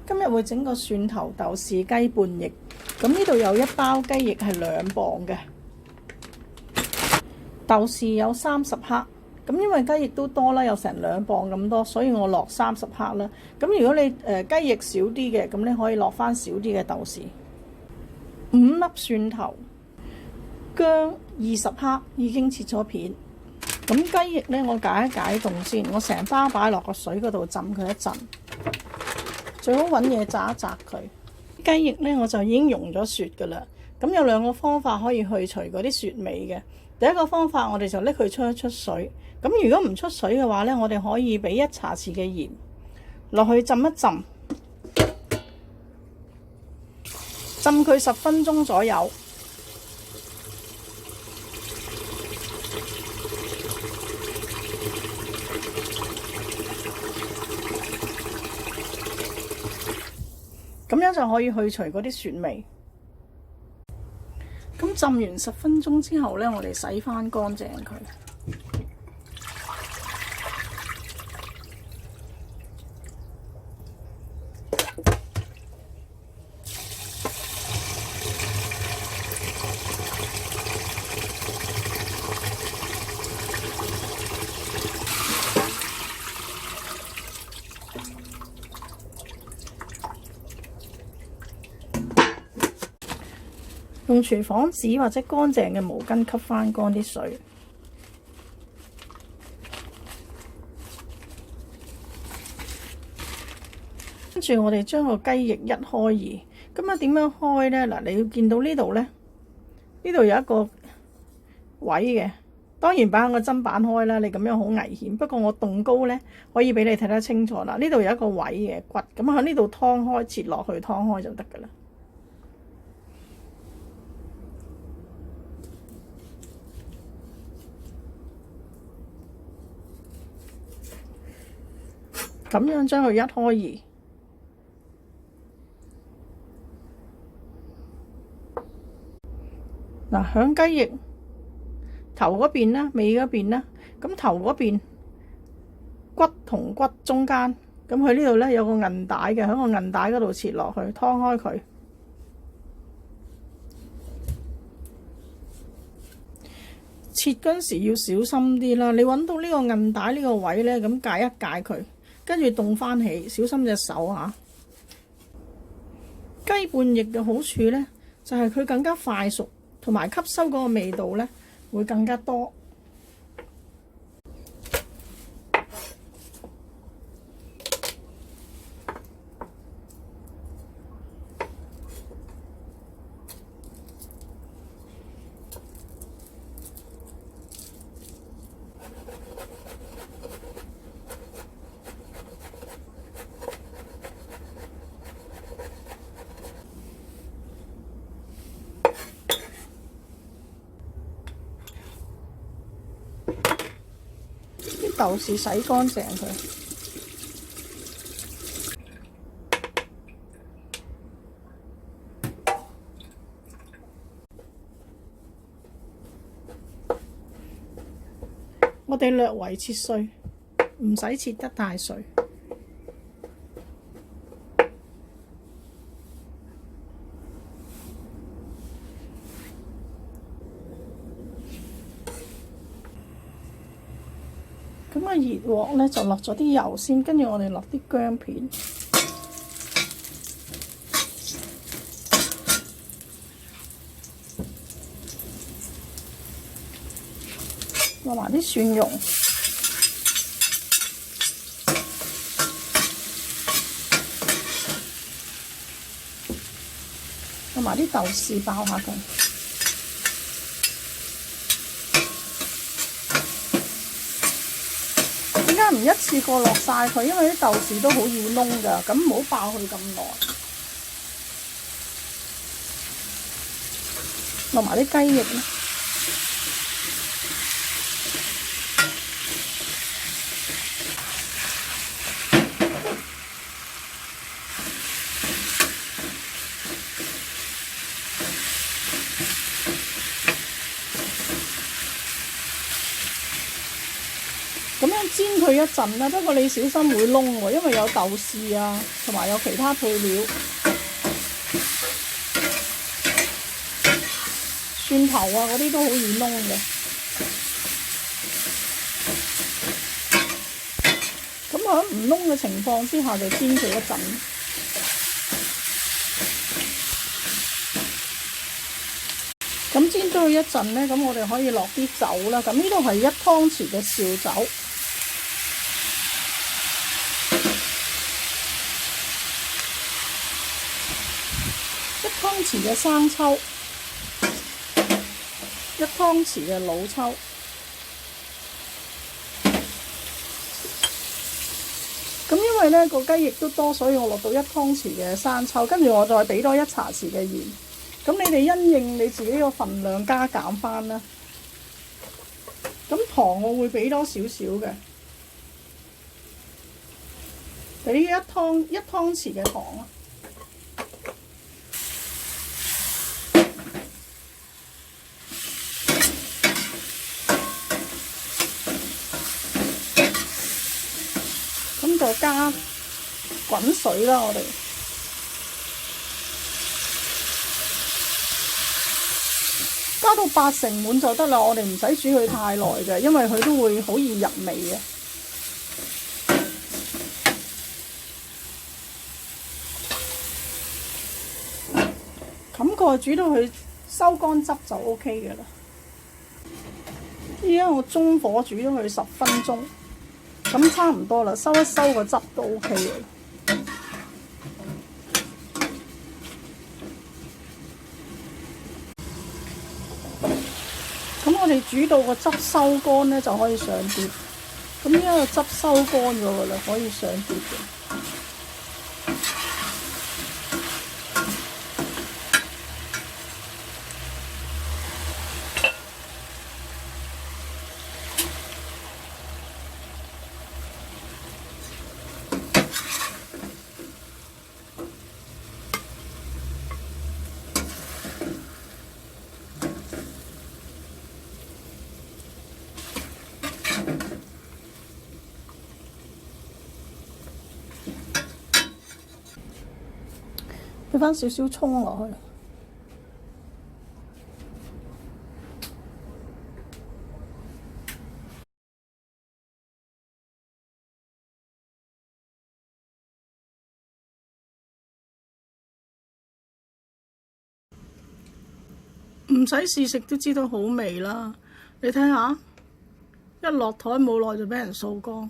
今日會整個蒜頭豆豉雞半翼，咁呢度有一包雞翼係2磅嘅，豆豉有30克。咁因為雞翼都多啦，有成2磅咁多，所以我落30克啦。咁如果你雞翼少啲嘅，咁你可以落翻少啲嘅豆豉。5粒蒜頭，薑20克已經切咗片。咁雞翼呢，我解一解凍先，我成包擺落個水嗰度浸佢一陣。最好揾嘢炸一炸佢。雞翼呢，我就已經溶咗雪噶啦。咁有2個方法可以去除嗰啲雪味嘅。第一個方法，我哋就拎佢出一出水。咁如果唔出水嘅話呢，我哋可以俾1茶匙嘅鹽落去浸一浸，浸佢10分鐘左右。咁樣就可以去除嗰啲雪味。咁浸完10分鐘之後呢，我哋洗翻乾淨佢。用廚房紙或者乾淨嘅毛巾吸翻乾啲水。跟住我哋將個雞翼一開二，咁啊點樣開呢？嗱，你要見到呢度呢，呢度有一個位嘅，當然擺喺個砧板開啦。你咁樣好危險，不過我動高呢，可以俾你睇得清楚啦。呢度有一個位嘅骨，咁喺呢度劏開，切落去劏開就得噶啦。咁樣將佢一開二，嗱，響雞翼頭嗰邊啦，尾嗰邊啦，咁頭嗰邊骨同骨中間，咁佢呢度咧有個韌帶嘅，喺個韌帶嗰度切落去，劏開佢。切嗰陣時要小心啲啦，你揾到呢個韌帶呢個位咧，咁解一解佢。跟住凍翻起，小心隻手嚇。雞半翼嘅好處呢，就係佢更加快熟，同埋吸收嗰個味道呢會更加多。豆豉洗乾淨佢，我哋略為切碎，唔使切得太碎。咁啊，熱鑊咧就落咗啲油先，跟住我哋落啲薑片，落埋啲蒜蓉，落埋啲豆豉爆下佢。唔一次過落晒佢，因為啲豆豉都好易燶㗎，咁唔好爆佢咁耐。落埋啲雞翼咧，咁樣煎佢一陣啦，不過你小心會燶喎，因為有豆豉啊，同埋有其他配料，蒜頭啊嗰啲都好易燶嘅。咁喺唔燶嘅情況之下，就煎佢一陣。咁煎咗佢一陣咧，咁我哋可以落啲酒啦。咁呢度係1湯匙嘅紹酒，1湯匙嘅生抽，1湯匙嘅老抽。咁因為咧個雞翼都多，所以我落到1湯匙嘅生抽，跟住我再俾多1茶匙嘅鹽。咁你哋因應你自己個份量加減翻啦。咁糖我會俾多少少嘅，俾1湯匙嘅糖啊。咁就加滾水啦，我哋。加到8成滿就得啦，我哋唔使煮佢太耐嘅，因為佢都會好易入味嘅。咁佢煮到佢收乾汁就 OK 嘅啦。依家我中火煮咗佢10分鐘，咁差唔多啦，收一收個汁都 OK 嘅。咁我哋煮到個汁收乾咧，就可以上碟。咁依家個汁收乾咗㗎啦，可以上碟嘅。俾翻少少蔥落去，唔使試食都知道好味啦。你睇下，一落台冇耐就俾人掃光。